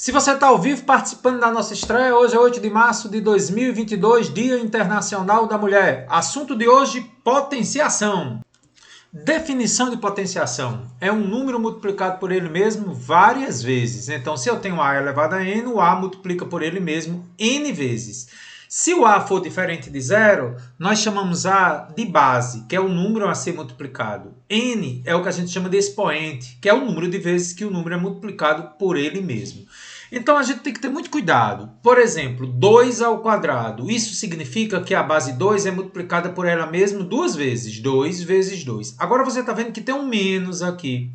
Se você está ao vivo participando da nossa estreia, hoje é 8 de março de 2022, Dia Internacional da Mulher. Assunto de hoje, potenciação. Definição de potenciação. É um número multiplicado por ele mesmo várias vezes. Então, se eu tenho A elevado a N, o A multiplica por ele mesmo N vezes. Se o A for diferente de zero, nós chamamos A de base, que é o número a ser multiplicado. N é o que a gente chama de expoente, que é o número de vezes que o número é multiplicado por ele mesmo. Então, a gente tem que ter muito cuidado. Por exemplo, 2 ao quadrado. Isso significa que a base 2 é multiplicada por ela mesma duas vezes. 2 vezes 2. Agora, você está vendo que tem um menos aqui.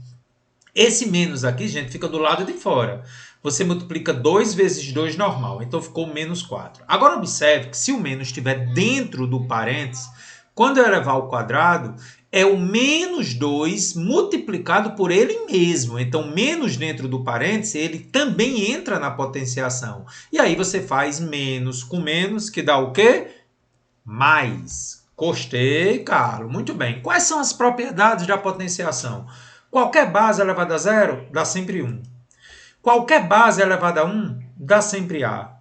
Esse menos aqui, gente, fica do lado de fora. Você multiplica 2 vezes 2 normal. Então, ficou menos 4. Agora, observe que se o menos estiver dentro do parênteses, quando eu elevar ao quadrado, é o menos 2 multiplicado por ele mesmo. Então, menos dentro do parênteses, ele também entra na potenciação. E aí você faz menos com menos, que dá o quê? Mais. Gostei, Carlos. Muito bem. Quais são as propriedades da potenciação? Qualquer base elevada a zero dá sempre 1. Qualquer base elevada a 1 dá sempre A.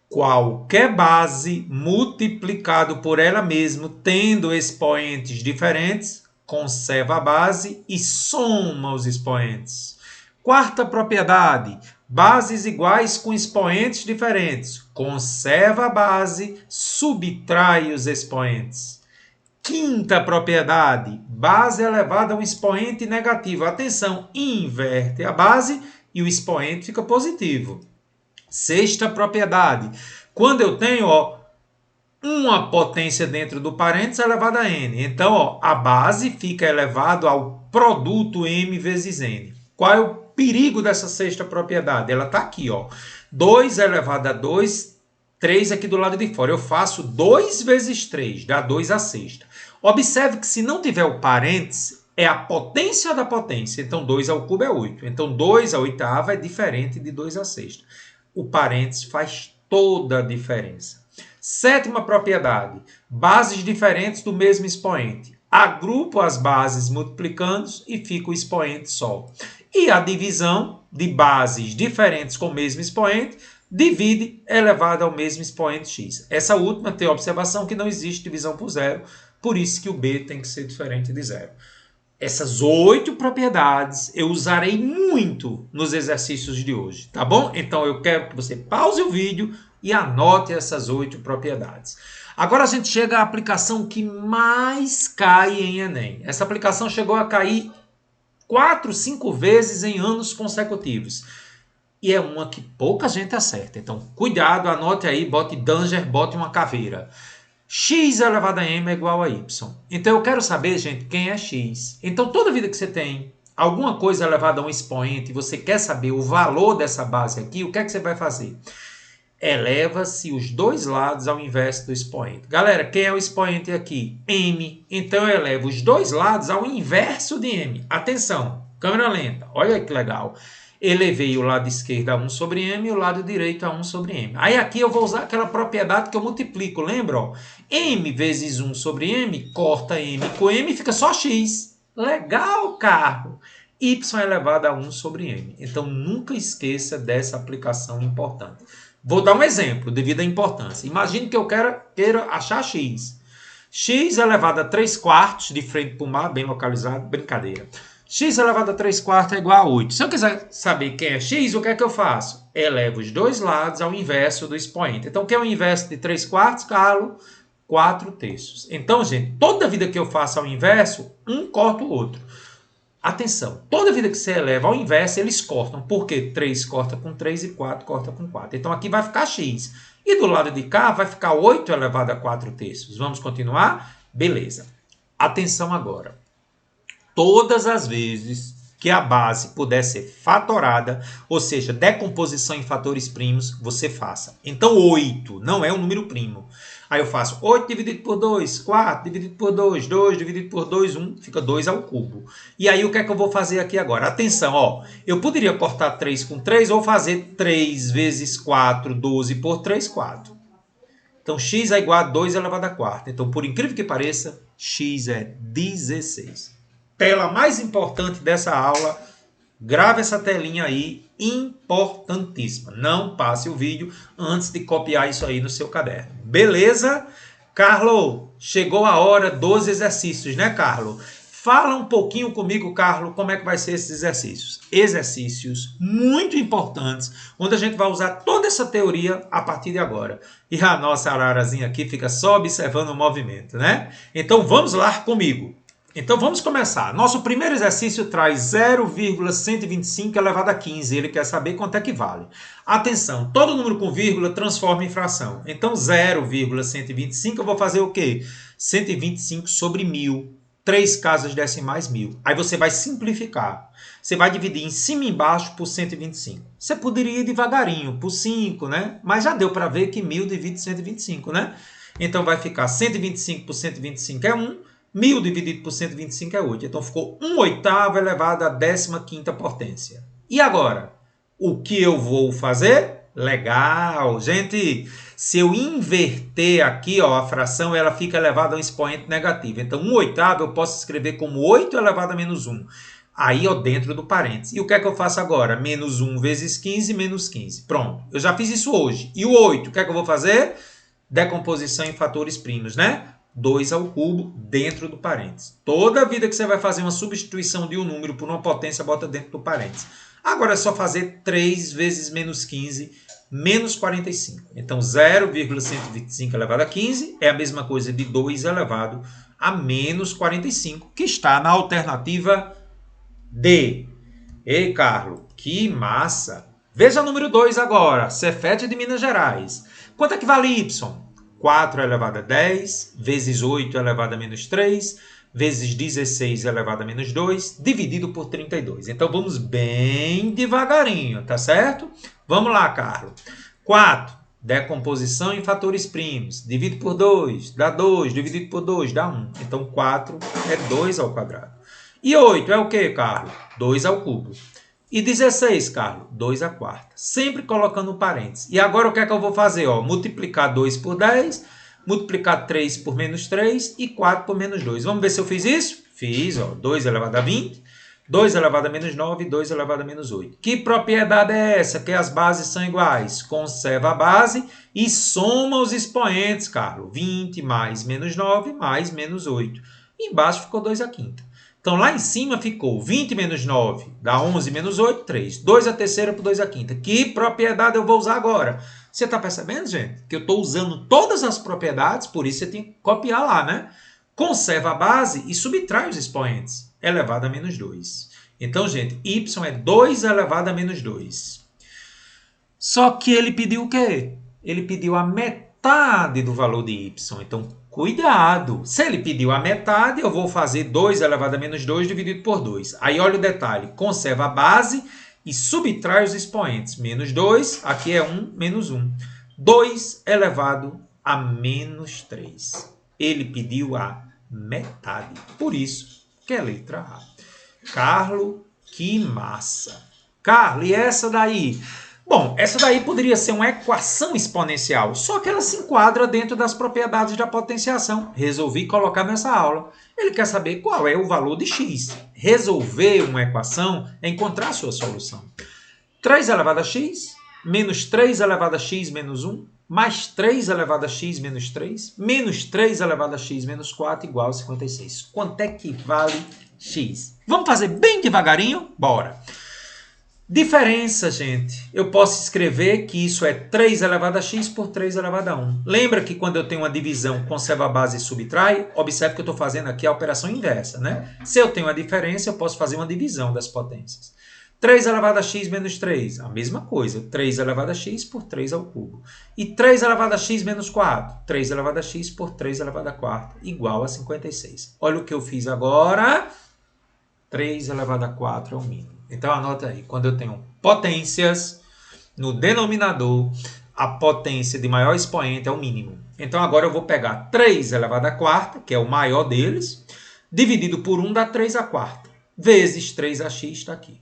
Qualquer base multiplicado por ela mesma, tendo expoentes diferentes, conserva a base e soma os expoentes. Quarta propriedade, bases iguais com expoentes diferentes, conserva a base, subtrai os expoentes. Quinta propriedade, base elevada a um expoente negativo. Atenção, inverte a base e o expoente fica positivo. Sexta propriedade, quando eu tenho uma potência dentro do parênteses elevada a n. Então, a base fica elevada ao produto m vezes n. Qual é o perigo dessa sexta propriedade? Ela está aqui. 2 elevado a 2, 3 aqui do lado de fora. Eu faço 2 vezes 3, dá 2 a sexta. Observe que se não tiver o parênteses, é a potência da potência. Então, 2 ao cubo é 8. Então, 2 à oitava é diferente de 2 à sexta. O parênteses faz toda a diferença. Sétima propriedade, bases diferentes do mesmo expoente. Agrupo as bases multiplicando e fica o expoente só. E a divisão de bases diferentes com o mesmo expoente divide elevado ao mesmo expoente x. Essa última tem a observação que não existe divisão por zero, por isso que o b tem que ser diferente de zero. Essas 8 propriedades eu usarei muito nos exercícios de hoje, tá bom? Então eu quero que você pause o vídeo e anote essas 8 propriedades. Agora a gente chega à aplicação que mais cai em Enem. Essa aplicação chegou a cair 4, 5 vezes em anos consecutivos. E é uma que pouca gente acerta. Então cuidado, anote aí, bote danger, bote uma caveira. X elevado a m é igual a y. Então, eu quero saber, gente, quem é x. Então, toda vida que você tem alguma coisa elevada a um expoente e você quer saber o valor dessa base aqui, o que é que você vai fazer? Eleva-se os dois lados ao inverso do expoente. Galera, quem é o expoente aqui? M. Então, eu elevo os dois lados ao inverso de m. Atenção, câmera lenta. Olha que legal. Elevei o lado esquerdo a 1 sobre m e o lado direito a 1 sobre m. Aí aqui eu vou usar aquela propriedade que eu multiplico, lembra? M vezes 1 sobre m, corta m com m e fica só x. Legal, Carlos! Y elevado a 1 sobre m. Então, nunca esqueça dessa aplicação importante. Vou dar um exemplo devido à importância. Imagine que eu queira achar x. X elevado a 3 quartos, de frente para o mar, bem localizado, brincadeira. X elevado a 3 quartos é igual a 8. Se eu quiser saber quem é x, o que é que eu faço? Elevo os dois lados ao inverso do expoente. Então, o que é o inverso de 3 quartos, Carlos? 4 terços. Então, gente, toda vida que eu faço ao inverso, um corta o outro. Atenção, toda vida que você eleva ao inverso, eles cortam. Por quê? 3 corta com 3 e 4 corta com 4. Então, aqui vai ficar x. E do lado de cá vai ficar 8 elevado a 4 terços. Vamos continuar? Beleza. Atenção agora. Todas as vezes que a base puder ser fatorada, ou seja, decomposição em fatores primos, você faça. Então, 8 não é um número primo. Aí eu faço 8 dividido por 2, 4 dividido por 2, 2 dividido por 2, 1, fica 2 ao cubo. E aí o que é que eu vou fazer aqui agora? Atenção, eu poderia cortar 3 com 3 ou fazer 3 vezes 4, 12 por 3, 4. Então, x é igual a 2 elevado a 4. Então, por incrível que pareça, x é 16. Tela mais importante dessa aula Grave essa telinha aí, importantíssima. Não passe o vídeo antes de copiar isso aí no seu caderno. Beleza? Carlos, chegou a hora dos exercícios, né, Carlos? Fala um pouquinho comigo, Carlos, como é que vai ser esses exercícios. Exercícios muito importantes, onde a gente vai usar toda essa teoria a partir de agora. E a nossa ararazinha aqui fica só observando o movimento, né? Então vamos lá comigo. Então vamos começar. Nosso primeiro exercício traz 0,125 elevado a 15. Ele quer saber quanto é que vale. Atenção, todo número com vírgula transforma em fração. Então 0,125 eu vou fazer o quê? 125 sobre 1000. 3 casas decimais 1000. Aí você vai simplificar. Você vai dividir em cima e embaixo por 125. Você poderia ir devagarinho, por 5, né? Mas já deu para ver que 1000 divide 125, né? Então vai ficar 125 por 125 é 1. 1000 dividido por 125 é 8. Então ficou 1/8 elevado à 15ª potência. E agora? O que eu vou fazer? Legal! Gente, se eu inverter aqui, ó, a fração, ela fica elevada a um expoente negativo. Então 1/8 eu posso escrever como 8 elevado a menos 1. Aí, ó, dentro do parênteses. E o que é que eu faço agora? Menos 1 vezes 15, menos 15. Pronto. Eu já fiz isso hoje. E o 8, o que é que eu vou fazer? Decomposição em fatores primos, né? 2 ao cubo dentro do parênteses. Toda vida que você vai fazer uma substituição de um número por uma potência, bota dentro do parênteses. Agora é só fazer 3 vezes menos 15, menos 45. Então 0,125 elevado a 15 é a mesma coisa de 2 elevado a menos 45, que está na alternativa D. Ei, Carlos, que massa! Veja o número 2 agora, Cefete de Minas Gerais. Quanto é que vale Y? 4 elevado a 10, vezes 8 elevado a menos 3, vezes 16 elevado a menos 2, dividido por 32. Então, vamos bem devagarinho, tá certo? Vamos lá, Carlos. 4, decomposição em fatores primos. Divido por 2, dá 2. Dividido por 2, dá 1. Então, 4 é 2 ao quadrado. E 8 é o quê, Carlos? 2 ao cubo. E 16, Carlos? 2 à quarta. Sempre colocando parênteses. E agora o que é que eu vou fazer? Ó, multiplicar 2 por 10, multiplicar 3 por menos 3 e 4 por menos 2. Vamos ver se eu fiz isso? Fiz, ó, 2 elevado a 20, 2 elevado a menos 9 e 2 elevado a menos 8. Que propriedade é essa? Que as bases são iguais. Conserva a base e soma os expoentes, Carlos. 20 mais menos 9 mais menos 8. E embaixo ficou 2 à quinta. Então, lá em cima ficou 20 menos 9, dá 11 menos 8, 3. 2 à terceira por 2 à quinta. Que propriedade eu vou usar agora? Você está percebendo, gente? Que eu estou usando todas as propriedades, por isso você tem que copiar lá, né? Conserva a base e subtrai os expoentes. Elevado a menos 2. Então, gente, y é 2 elevado a menos 2. Só que ele pediu o quê? Ele pediu a metade do valor de y. Então, cuidado! Se ele pediu a metade, eu vou fazer 2 elevado a menos 2 dividido por 2. Aí, olha o detalhe. Conserva a base e subtrai os expoentes. Menos 2, aqui é 1, menos 1. 2 elevado a menos 3. Ele pediu a metade. Por isso, que é a letra A. Carlos, que massa! Carlos, e essa daí? Bom, essa daí poderia ser uma equação exponencial, só que ela se enquadra dentro das propriedades da potenciação. Resolvi colocar nessa aula. Ele quer saber qual é o valor de x. Resolver uma equação é encontrar a sua solução. 3 elevado a x, menos 3 elevado a x menos 1, mais 3 elevado a x menos 3, menos 3 elevado a x menos 4, igual a 56. Quanto é que vale x? Vamos fazer bem devagarinho? Bora! Diferença, gente. Eu posso escrever que isso é 3 elevado a x por 3 elevado a 1. Lembra que quando eu tenho uma divisão, conserva a base e subtrai? Observe que eu estou fazendo aqui a operação inversa, né? Se eu tenho a diferença, eu posso fazer uma divisão das potências. 3 elevado a x menos 3, a mesma coisa. 3 elevado a x por 3 ao cubo. E 3 elevado a x menos 4, 3 elevado a x por 3 elevado a 4, igual a 56. Olha o que eu fiz agora. 3 elevado a 4 é o mínimo. Então, anota aí. Quando eu tenho potências no denominador, a potência de maior expoente é o mínimo. Então, agora eu vou pegar 3 elevado a quarta, que é o maior deles, dividido por 1 dá 3 a quarta, vezes 3ax está aqui.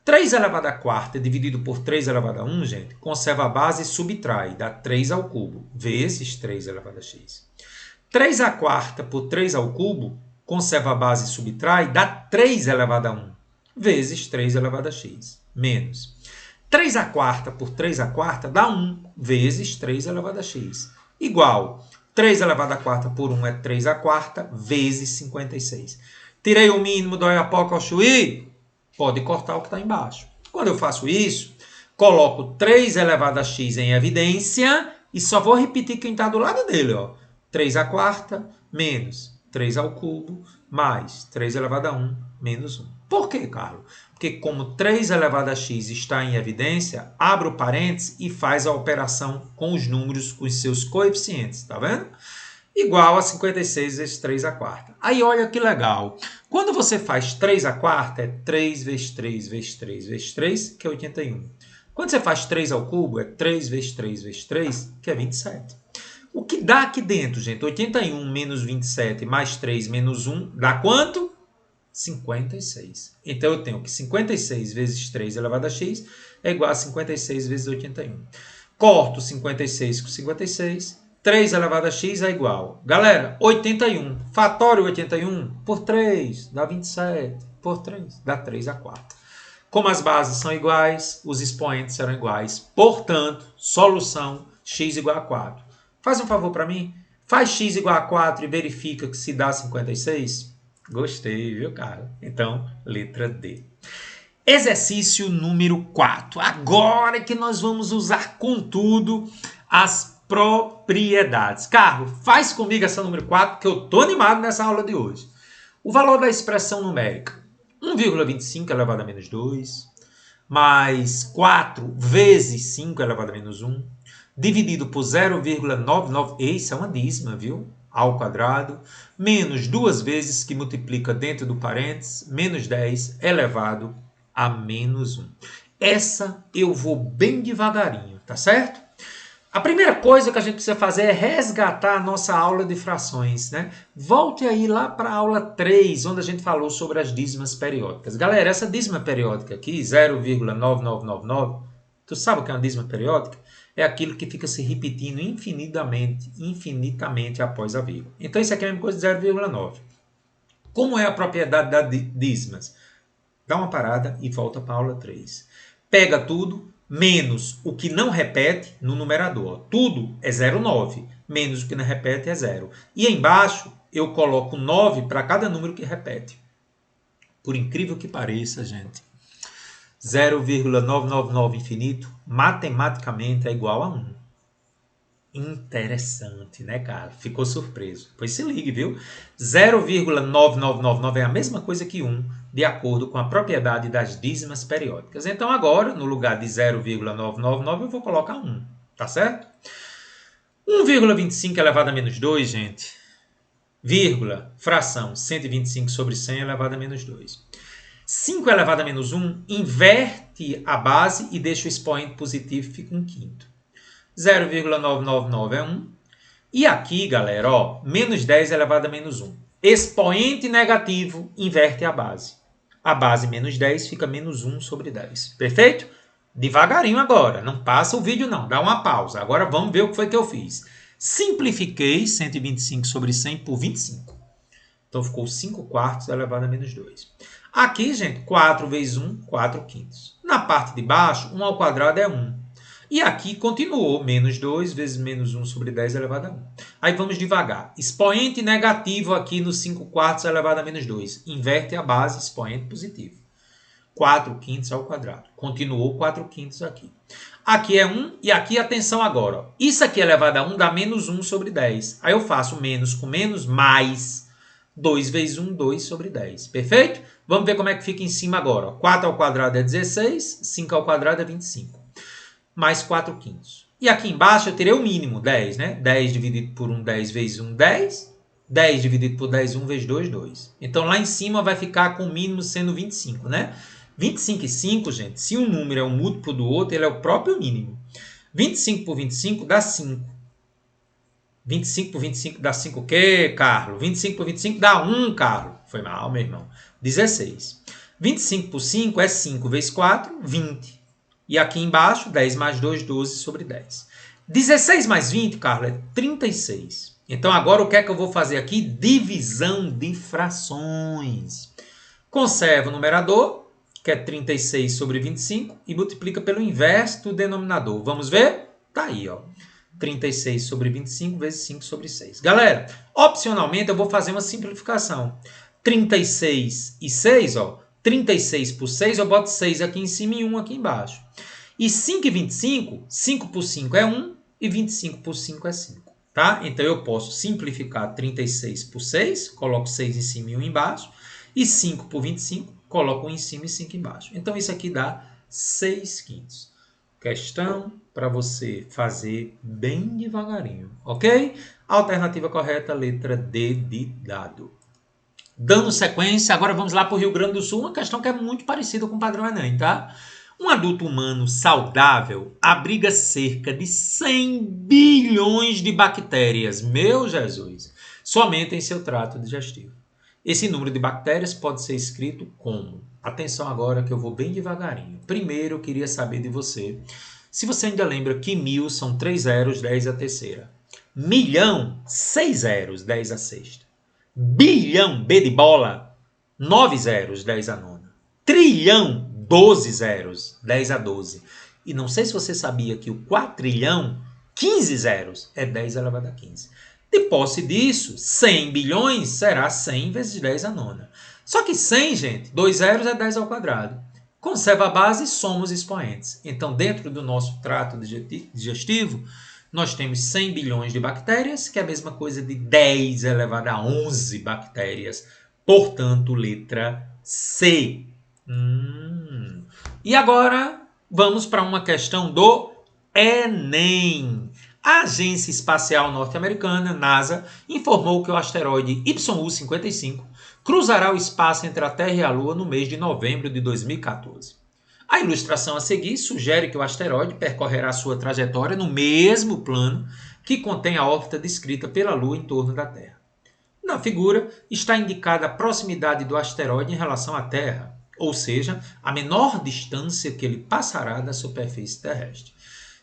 3 elevado a quarta dividido por 3 elevado a 1, gente, conserva a base e subtrai, dá 3 ao cubo, vezes 3 elevado a x. 3 a quarta por 3 ao cubo, conserva a base e subtrai, dá 3 elevado a 1. vezes 3 elevado a x, menos 3 a quarta por 3 a quarta dá 1, vezes 3 elevado a x, igual 3 elevado a quarta por 1 é 3 a quarta, vezes 56. Tirei o mínimo do Oiapoque ao Chuí? Pode cortar o que está embaixo. Quando eu faço isso, coloco 3 elevado a x em evidência e só vou repetir quem está do lado dele. Ó. 3 a quarta menos 3 ao cubo mais 3 elevado a 1 menos 1. Por quê, Carlos? Porque como 3 elevado a x está em evidência, abre o parênteses e faz a operação com os números, com os seus coeficientes. Tá vendo? Igual a 56 vezes 3 a quarta. Aí olha que legal. Quando você faz 3 a quarta, é 3 vezes 3 vezes 3 vezes 3, que é 81. Quando você faz 3 ao cubo, é 3 vezes 3 vezes 3, que é 27. O que dá aqui dentro, gente? 81 menos 27 mais 3 menos 1 dá quanto? 56. Então eu tenho que 56 vezes 3 elevado a x é igual a 56 vezes 81. Corto 56 com 56. 3 elevado a x é igual. Galera, 81. Fatório 81 por 3 dá 27. Por 3 dá 3 a quarta. Como as bases são iguais, os expoentes serão iguais. Portanto, solução x igual a 4. Faz um favor para mim. Faz x igual a 4 e verifica que se dá 56. Gostei, viu, cara? Então, letra D. Exercício número 4. Agora é que nós vamos usar com tudo as propriedades. Carlos, faz comigo essa número 4, que eu estou animado nessa aula de hoje. O valor da expressão numérica. 1,25 elevado a menos 2, mais 4 vezes 5 elevado a menos 1, dividido por 0,99, isso é uma dízima, viu? Ao quadrado, menos 2 vezes que multiplica dentro do parênteses, menos 10 elevado a menos 1. Essa eu vou bem devagarinho, tá certo? A primeira coisa que a gente precisa fazer é resgatar a nossa aula de frações, né? Volte aí lá para a aula 3, onde a gente falou sobre as dízimas periódicas. Galera, essa dízima periódica aqui, 0,9999, tu sabe o que é uma dízima periódica? É aquilo que fica se repetindo infinitamente após a vírgula. Então, isso aqui é a mesma coisa de 0,9. Como é a propriedade das dízimas? Dá uma parada e volta para a aula 3. Pega tudo, menos o que não repete no numerador. Tudo é 0,9, menos o que não repete é 0. E embaixo eu coloco 9 para cada número que repete. Por incrível que pareça, gente, 0,999 infinito, matematicamente é igual a 1. Interessante, né, cara? Ficou surpreso. Pois se ligue, viu? 0,9999 é a mesma coisa que 1, de acordo com a propriedade das dízimas periódicas. Então, agora, no lugar de 0,999, eu vou colocar 1, tá certo? 1,25 elevado a menos 2, gente. Vírgula, fração, 125 sobre 100 elevado a menos 2. 5 elevado a menos 1, inverte a base e deixa o expoente positivo e fica um quinto. 0,999 é 1. E aqui, galera, ó, menos 10 elevado a menos 1. Expoente negativo inverte a base. A base menos 10 fica menos 1 sobre 10. Perfeito? Devagarinho agora. Não passa o vídeo não. Dá uma pausa. Agora vamos ver o que foi que eu fiz. Simplifiquei 125 sobre 100 por 25. Então ficou 5 quartos elevado a menos 2. Aqui, gente, 4 vezes 1, 4 quintos. Na parte de baixo, 1 ao quadrado é 1. E aqui continuou, menos 2 vezes menos 1 sobre 10 elevado a 1. Aí vamos devagar. Expoente negativo aqui no 5 quartos elevado a menos 2. Inverte a base, expoente positivo. 4 quintos ao quadrado. Continuou 4 quintos aqui. Aqui é 1 e aqui, atenção agora. Ó. Isso aqui elevado a 1 dá menos 1 sobre 10. Aí eu faço menos com menos mais 2 vezes 1, 2 sobre 10. Perfeito? Vamos ver como é que fica em cima agora. Ó. 4 ao quadrado é 16, 5 ao quadrado é 25. Mais 4 quintos. E aqui embaixo eu terei o mínimo, 10, né? 10 dividido por 1, 10 vezes 1, 10. 10 dividido por 10, 1 vezes 2, 2. Então lá em cima vai ficar com o mínimo sendo 25, né? 25 e 5, gente, se um número é um múltiplo do outro, ele é o próprio mínimo. 25 por 25 dá 5. 25 por 25 dá 5 o quê, Carlos? 25 por 25 dá 1, Carlos. Foi mal, meu irmão. 16. 25 por 5 é 5 vezes 4, 20. E aqui embaixo, 10 mais 2, 12 sobre 10. 16 mais 20, Carlos, é 36. Então, agora, o que é que eu vou fazer aqui? Divisão de frações. Conservo o numerador que é 36 sobre 25, e multiplica pelo inverso do denominador. Vamos ver? Tá aí, ó. 36 sobre 25 vezes 5 sobre 6. Galera, opcionalmente eu vou fazer uma simplificação. 36 e 6, ó. 36 por 6, eu boto 6 aqui em cima e 1 aqui embaixo. E 5 e 25, 5 por 5 é 1 e 25 por 5 é 5. Tá? Então eu posso simplificar 36 por 6, coloco 6 em cima e 1 embaixo. E 5 por 25, coloco 1 em cima e 5 embaixo. Então isso aqui dá 6/5. Questão para você fazer bem devagarinho, ok? Alternativa correta, letra D de dado. Dando sequência, agora vamos lá para o Rio Grande do Sul, uma questão que é muito parecida com o padrão Enem, tá? Um adulto humano saudável abriga cerca de 100 bilhões de bactérias, meu Jesus, somente em seu trato digestivo. Esse número de bactérias pode ser escrito como? Atenção agora que eu vou bem devagarinho. Primeiro eu queria saber de você, se você ainda lembra que 1000 são 3 zeros, 10 a terceira. Milhão, 6 zeros, 10 a sexta. Bilhão, B de bola, 9 zeros, 10 a nona. Trilhão, 12 zeros, 10 a 12. E não sei se você sabia que o quatrilhão, 15 zeros, é 10 elevado a 15. De posse disso, 100 bilhões será 100 vezes 10 a nona. Só que 100, gente, 2 zeros é 10 ao quadrado. Conserva a base, somos expoentes. Então, dentro do nosso trato digestivo, nós temos 100 bilhões de bactérias, que é a mesma coisa de 10 elevado a 11 bactérias. Portanto, letra C. E agora, vamos para uma questão do Enem. A Agência Espacial Norte-Americana, NASA, informou que o asteroide YU-55 cruzará o espaço entre a Terra e a Lua no mês de novembro de 2014. A ilustração a seguir sugere que o asteroide percorrerá sua trajetória no mesmo plano que contém a órbita descrita pela Lua em torno da Terra. Na figura está indicada a proximidade do asteroide em relação à Terra, ou seja, a menor distância que ele passará da superfície terrestre.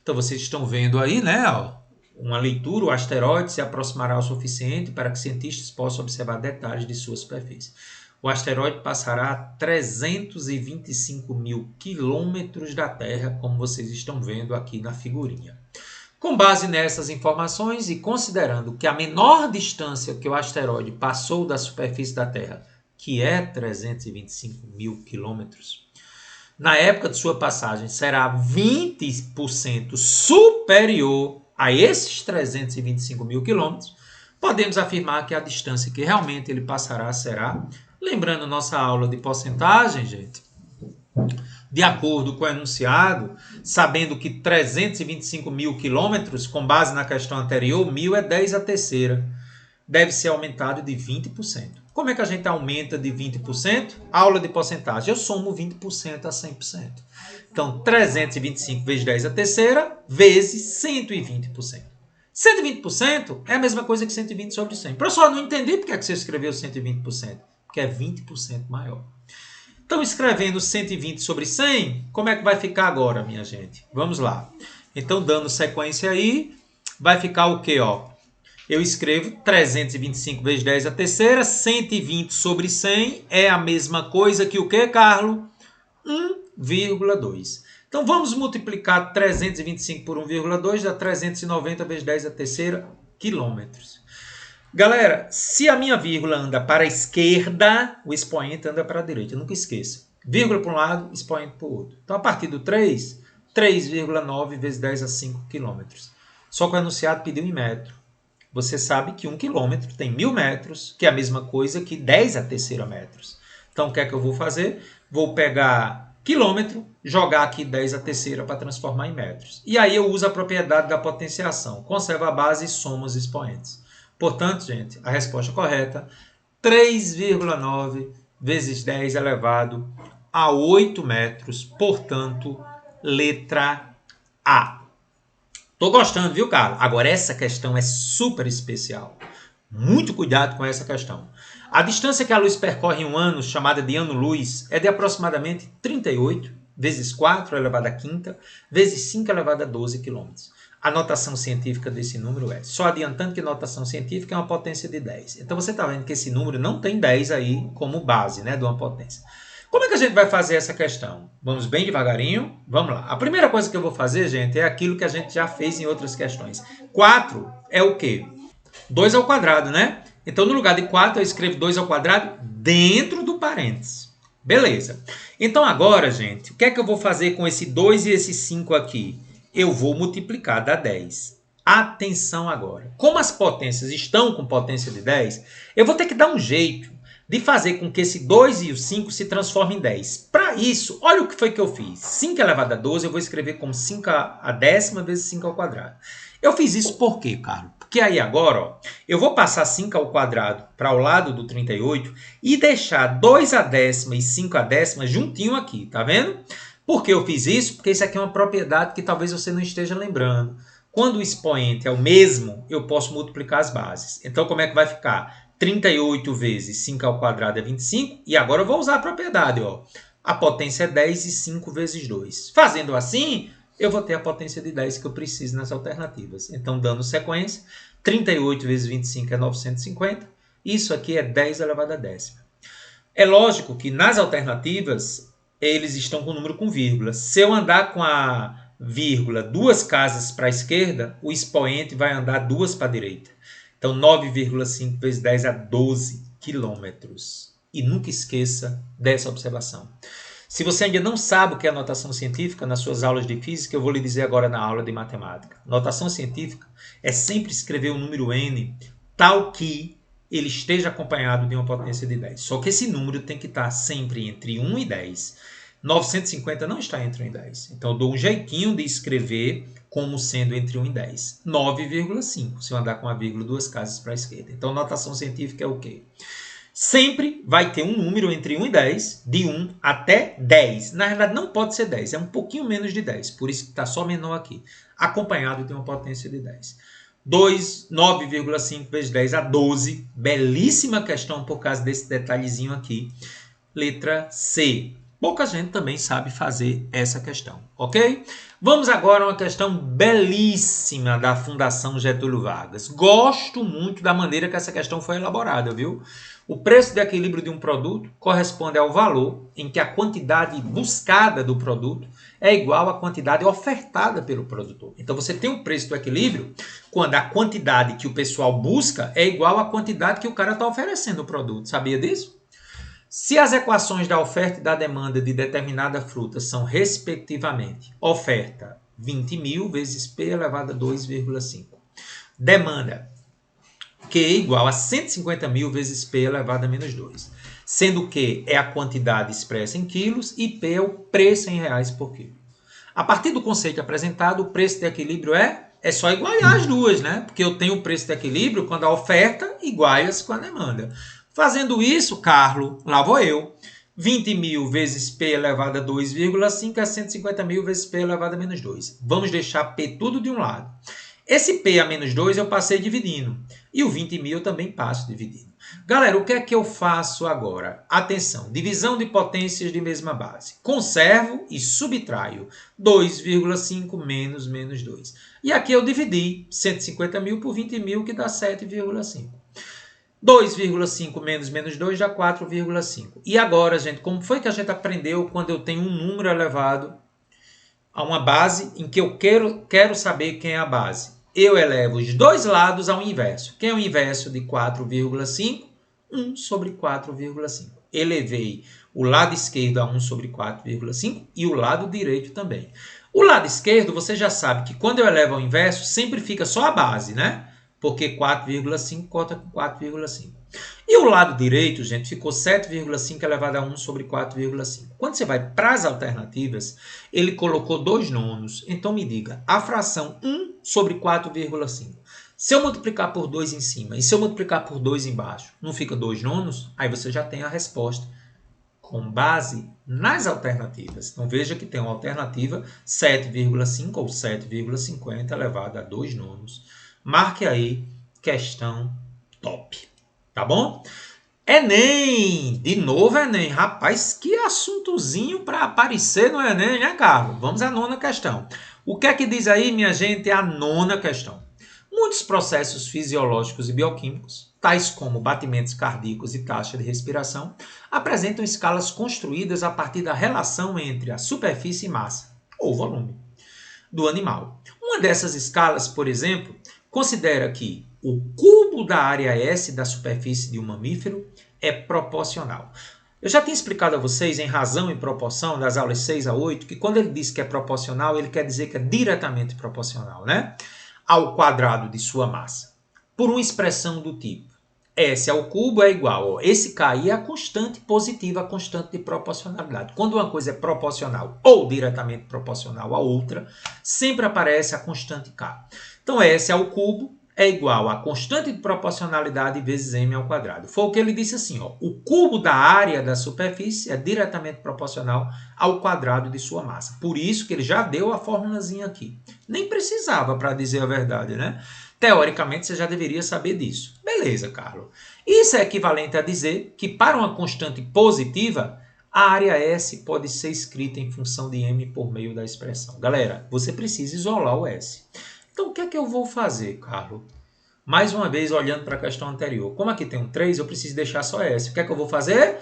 Então vocês estão vendo aí, né, ó, uma leitura, o asteroide se aproximará o suficiente para que cientistas possam observar detalhes de sua superfície. O asteroide passará a 325 mil quilômetros da Terra, como vocês estão vendo aqui na figurinha. Com base nessas informações e considerando que a menor distância que o asteroide passou da superfície da Terra, que é 325 mil quilômetros, na época de sua passagem será 20% superior a esses 325 mil quilômetros, podemos afirmar que a distância que realmente ele passará será, lembrando nossa aula de porcentagem, gente, de acordo com o enunciado, sabendo que 325 mil quilômetros, com base na questão anterior, 1000 é 10 a terceira, deve ser aumentado de 20%. Como é que a gente aumenta de 20%? Aula de porcentagem. Eu somo 20% a 100%. Então, 325 vezes 10 a terceira, vezes 120%. 120% é a mesma coisa que 120 sobre 100. Professor, não entendi por que você escreveu 120%. Porque é 20% maior. Então, escrevendo 120 sobre 100, como é que vai ficar agora, minha gente? Vamos lá. Então, dando sequência aí, vai ficar o quê, ó? Eu escrevo 325 vezes 10 a terceira, 120 sobre 100 é a mesma coisa que o quê, Carlos? 1,2. Então, vamos multiplicar 325 por 1,2, dá 390 vezes 10 a terceira quilômetros. Galera, se a minha vírgula anda para a esquerda, o expoente anda para a direita. Nunca esqueça. Vírgula para um lado, expoente para o outro. Então, a partir do 3, 3,9 vezes 10 a 5 quilômetros. Só que o enunciado pediu em metro. Você sabe que 1 quilômetro tem 1000 metros, que é a mesma coisa que 10 a terceira metros. Então, o que é que eu vou fazer? Vou pegar quilômetro, jogar aqui 10 a terceira para transformar em metros. E aí eu uso a propriedade da potenciação. Conserva a base e soma os expoentes. Portanto, gente, a resposta correta, 3,9 vezes 10 elevado a 8 metros. Portanto, letra A. Tô gostando, viu, Carlos? Agora, essa questão é super especial. Muito cuidado com essa questão. A distância que a luz percorre em um ano, chamada de ano-luz, é de aproximadamente 38 vezes 4 elevado a quinta, vezes 5 elevado a 12 quilômetros. A notação científica desse número é, só adiantando que notação científica é uma potência de 10. Então, você está vendo que esse número não tem 10 aí como base, né, de uma potência. Como é que a gente vai fazer essa questão? Vamos bem devagarinho? Vamos lá. A primeira coisa que eu vou fazer, gente, é aquilo que a gente já fez em outras questões. 4 é o quê? 2 ao quadrado, né? Então, no lugar de 4, eu escrevo 2 ao quadrado dentro do parênteses. Beleza. Então, agora, gente, o que é que eu vou fazer com esse 2 e esse 5 aqui? Eu vou multiplicar, dá 10. Atenção agora. Como as potências estão com potência de 10, eu vou ter que dar um jeito de fazer com que esse 2 e o 5 se transformem em 10. Para isso, olha o que foi que eu fiz. 5 elevado a 12, eu vou escrever como 5 a décima vezes 5 ao quadrado. Eu fiz isso por quê, Carlos? Porque aí agora, ó, eu vou passar 5 ao quadrado para o lado do 38 e deixar 2 a décima e 5 a décima juntinho aqui, tá vendo? Por que eu fiz isso? Porque isso aqui é uma propriedade que talvez você não esteja lembrando. Quando o expoente é o mesmo, eu posso multiplicar as bases. Então, como é que vai ficar? 38 vezes 5 ao quadrado é 25. E agora eu vou usar a propriedade. Ó. A potência é 10 e 5 vezes 2. Fazendo assim, eu vou ter a potência de 10 que eu preciso nas alternativas. Então, dando sequência, 38 vezes 25 é 950. Isso aqui é 10 elevado a décima. É lógico que nas alternativas, eles estão com o número com vírgula. Se eu andar com a vírgula 2 casas para a esquerda, o expoente vai andar 2 para a direita. Então, 9,5 vezes 10 a 12 quilômetros. E nunca esqueça dessa observação. Se você ainda não sabe o que é notação científica, nas suas aulas de física, eu vou lhe dizer agora na aula de matemática. Notação científica é sempre escrever o número n tal que ele esteja acompanhado de uma potência de 10. Só que esse número tem que estar sempre entre 1 e 10. 950 não está entre 1 e 10. Então, eu dou um jeitinho de escrever como sendo entre 1 e 10. 9,5, se eu andar com a vírgula 2 casas para a esquerda. Então, notação científica é o quê? Sempre vai ter um número entre 1 e 10, de 1 até 10. Na verdade, não pode ser 10, é um pouquinho menos de 10, por isso que está só menor aqui, acompanhado de uma potência de 10. 9,5 vezes 10 a 12, belíssima questão por causa desse detalhezinho aqui. Letra C. Pouca gente também sabe fazer essa questão, ok? Vamos agora a uma questão belíssima da Fundação Getúlio Vargas. Gosto muito da maneira que essa questão foi elaborada, viu? O preço de equilíbrio de um produto corresponde ao valor em que a quantidade buscada do produto é igual à quantidade ofertada pelo produtor. Então, você tem um preço do equilíbrio quando a quantidade que o pessoal busca é igual à quantidade que o cara está oferecendo o produto. Sabia disso? Se as equações da oferta e da demanda de determinada fruta são, respectivamente, oferta 20.000 vezes P elevado a 2,5, demanda Q igual a 150.000 vezes P elevado a menos 2, sendo que é a quantidade expressa em quilos e P é o preço em reais por quilo. A partir do conceito apresentado, o preço de equilíbrio é só igualar as duas, né? Porque eu tenho o preço de equilíbrio quando a oferta iguala-se com a demanda. Fazendo isso, Carlos, lá vou eu. 20.000 vezes P elevado a 2,5 é 150.000 vezes P elevado a menos 2. Vamos deixar P tudo de um lado. Esse P a menos 2 eu passei dividindo. E o 20.000 eu também passo dividindo. Galera, o que é que eu faço agora? Atenção, divisão de potências de mesma base. Conservo e subtraio 2,5 menos 2. E aqui eu dividi 150.000 por 20.000, que dá 7,5. 2,5 menos 2 dá 4,5. E agora, gente, como foi que a gente aprendeu quando eu tenho um número elevado a uma base em que eu quero saber quem é a base? Eu elevo os dois lados ao inverso. Quem é o inverso de 4,5? 1 sobre 4,5. Elevei o lado esquerdo a 1 sobre 4,5 e o lado direito também. O lado esquerdo, você já sabe que quando eu elevo ao inverso, sempre fica só a base, né? Porque 4,5 corta com 4,5. E o lado direito, gente, ficou 7,5 elevado a 1 sobre 4,5. Quando você vai para as alternativas, ele colocou 2 nonos. Então, me diga, a fração 1 sobre 4,5. Se eu multiplicar por 2 em cima e se eu multiplicar por 2 embaixo, não fica 2 nonos? Aí você já tem a resposta com base nas alternativas. Então, veja que tem uma alternativa 7,5 ou 7,50 elevado a 2 nonos. Marque aí, questão top. Tá bom? Enem! De novo Enem. Rapaz, que assuntozinho para aparecer no Enem, né, Carlos? Vamos à 9ª questão. O que é que diz aí, minha gente, a 9ª questão? Muitos processos fisiológicos e bioquímicos, tais como batimentos cardíacos e taxa de respiração, apresentam escalas construídas a partir da relação entre a superfície e massa, ou volume, do animal. Uma dessas escalas, por exemplo, considera que o cubo da área S da superfície de um mamífero é proporcional. Eu já tinha explicado a vocês, em razão e proporção, das aulas 6 a 8, que quando ele diz que é proporcional, ele quer dizer que é diretamente proporcional, né? Ao quadrado de sua massa. Por uma expressão do tipo, S ao cubo é igual, esse K aí é a constante positiva, a constante de proporcionalidade. Quando uma coisa é proporcional ou diretamente proporcional à outra, sempre aparece a constante K. Então, S ao cubo é igual a constante de proporcionalidade vezes m ao quadrado. Foi o que ele disse assim, ó, o cubo da área da superfície é diretamente proporcional ao quadrado de sua massa. Por isso que ele já deu a formulazinha aqui. Nem precisava, para dizer a verdade, né? Teoricamente, você já deveria saber disso. Beleza, Carlos. Isso é equivalente a dizer que para uma constante positiva, a área S pode ser escrita em função de m por meio da expressão. Galera, você precisa isolar o S. Então, o que é que eu vou fazer, Carlos? Mais uma vez, olhando para a questão anterior. Como aqui tem um 3, eu preciso deixar só S. O que é que eu vou fazer?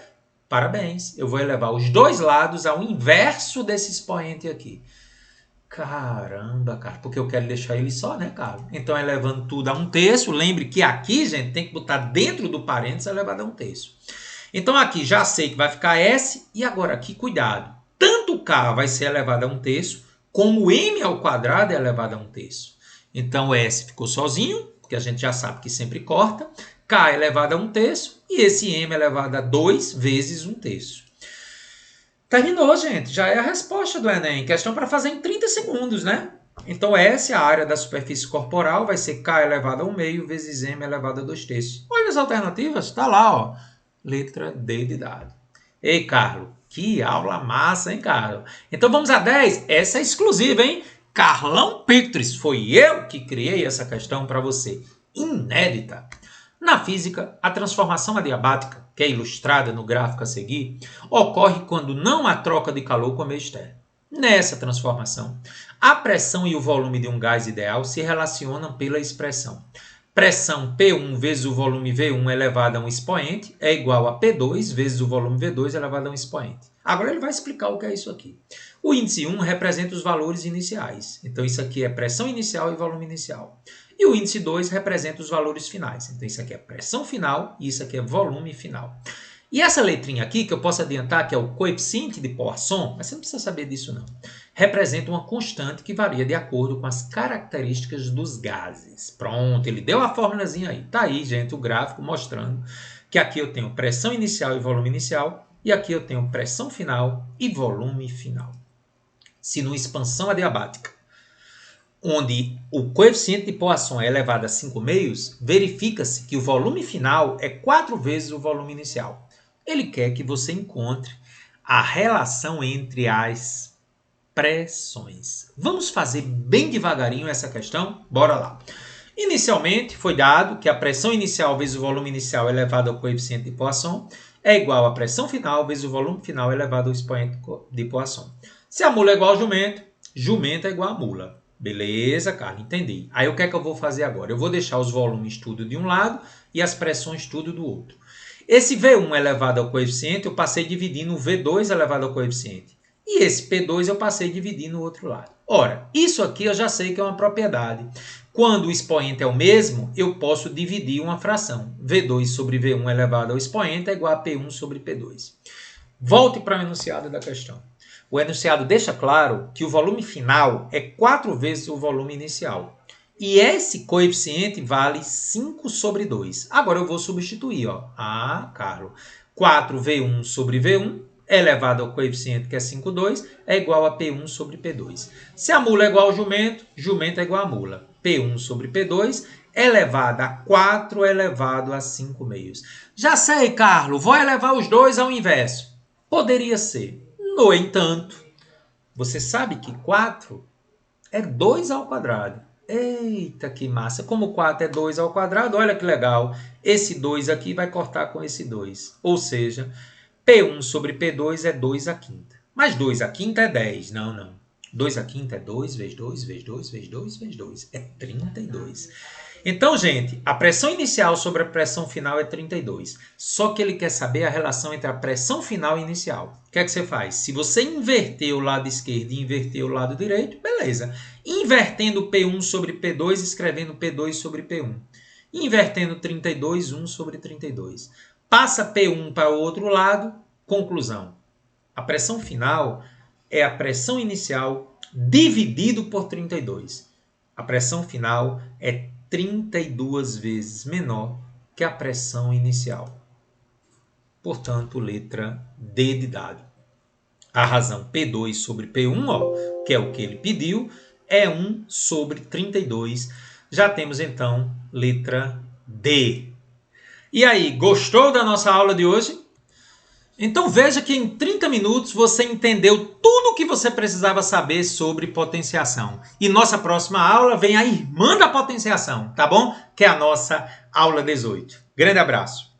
Parabéns, eu vou elevar os dois lados ao inverso desse expoente aqui. Caramba, cara, porque eu quero deixar ele só, né, Carlos? Então, elevando tudo a 1/3. Lembre que aqui, gente, tem que botar dentro do parênteses elevado a 1/3. Então, aqui já sei que vai ficar S. E agora aqui, cuidado. Tanto K vai ser elevado a 1/3, como m ao quadrado é elevado a 1/3. Então, S ficou sozinho, porque a gente já sabe que sempre corta. K elevado a 1/3 e esse m elevado a 2 vezes 1/3. Terminou, gente. Já é a resposta do Enem. Questão para fazer em 30 segundos, né? Então, S, a área da superfície corporal, vai ser K elevado a 1/2 vezes m elevado a 2/3. Olha as alternativas. Está lá, ó. Letra D de dado. Ei, Carlos, que aula massa, hein, Carlos? Então, vamos a 10. Essa é exclusiva, hein? Carlão Pictures. Foi eu que criei essa questão para você. Inédita. Na física, a transformação adiabática, que é ilustrada no gráfico a seguir, ocorre quando não há troca de calor com o meio externo. Nessa transformação, a pressão e o volume de um gás ideal se relacionam pela expressão pressão P1 vezes o volume V1 elevado a um expoente é igual a P2 vezes o volume V2 elevado a um expoente. Agora ele vai explicar o que é isso aqui. O índice 1 representa os valores iniciais. Então isso aqui é pressão inicial e volume inicial. E o índice 2 representa os valores finais. Então isso aqui é pressão final e isso aqui é volume final. E essa letrinha aqui, que eu posso adiantar que é o coeficiente de Poisson, mas você não precisa saber disso não, representa uma constante que varia de acordo com as características dos gases. Pronto, ele deu a formulazinha aí. Tá aí, gente, o gráfico mostrando que aqui eu tenho pressão inicial e volume inicial, e aqui eu tenho pressão final e volume final. Se numa expansão adiabática, onde o coeficiente de Poisson é elevado a 5 meios, verifica-se que o volume final é 4 vezes o volume inicial. Ele quer que você encontre a relação entre as pressões. Vamos fazer bem devagarinho essa questão? Bora lá. Inicialmente, foi dado que a pressão inicial vezes o volume inicial elevado ao coeficiente de Poisson é igual à pressão final vezes o volume final elevado ao expoente de Poisson. Se a mula é igual ao jumento, jumento é igual a mula. Beleza, cara, entendi. Aí o que é que eu vou fazer agora? Eu vou deixar os volumes tudo de um lado e as pressões tudo do outro. Esse V1 elevado ao coeficiente, eu passei dividindo o V2 elevado ao coeficiente. E esse P2 eu passei dividindo o outro lado. Ora, isso aqui eu já sei que é uma propriedade. Quando o expoente é o mesmo, eu posso dividir uma fração. V2 sobre V1 elevado ao expoente é igual a P1 sobre P2. Volte para o enunciado da questão. O enunciado deixa claro que o volume final é 4 vezes o volume inicial. E esse coeficiente vale 5 sobre 2. Agora eu vou substituir. Ó. Carlos, 4V1 sobre V1 elevado ao coeficiente que é 5,2 é igual a P1 sobre P2. Se a mula é igual ao jumento, jumento é igual a mula. P1 sobre P2 elevado a 4 elevado a 5 meios. Já sei, Carlos, vou elevar os dois ao inverso. Poderia ser. No entanto, você sabe que 4 é 2 ao quadrado. Eita, que massa! Como 4 é 2 ao quadrado, olha que legal. Esse 2 aqui vai cortar com esse 2. Ou seja, P1 sobre P2 é 2 à quinta. Mas 2 à quinta é 10. Não, não. 2 à quinta é 2 vezes 2 vezes 2 vezes 2 vezes 2. É 32. Então, gente, a pressão inicial sobre a pressão final é 32. Só que ele quer saber a relação entre a pressão final e inicial. O que é que você faz? Se você inverter o lado esquerdo e inverter o lado direito, beleza. Invertendo P1 sobre P2, escrevendo P2 sobre P1. Invertendo 32, 1 sobre 32. Passa P1 para o outro lado, conclusão. A pressão final é a pressão inicial dividido por 32. A pressão final é 32 vezes menor que a pressão inicial. Portanto, letra D de dado. A razão P2 sobre P1, ó, que é o que ele pediu, é 1 sobre 32. Já temos, então, letra D. E aí, gostou da nossa aula de hoje? Então veja que em 30 minutos você entendeu tudo o que você precisava saber sobre potenciação. E nossa próxima aula vem a irmã da potenciação, tá bom? Que é a nossa aula 18. Grande abraço!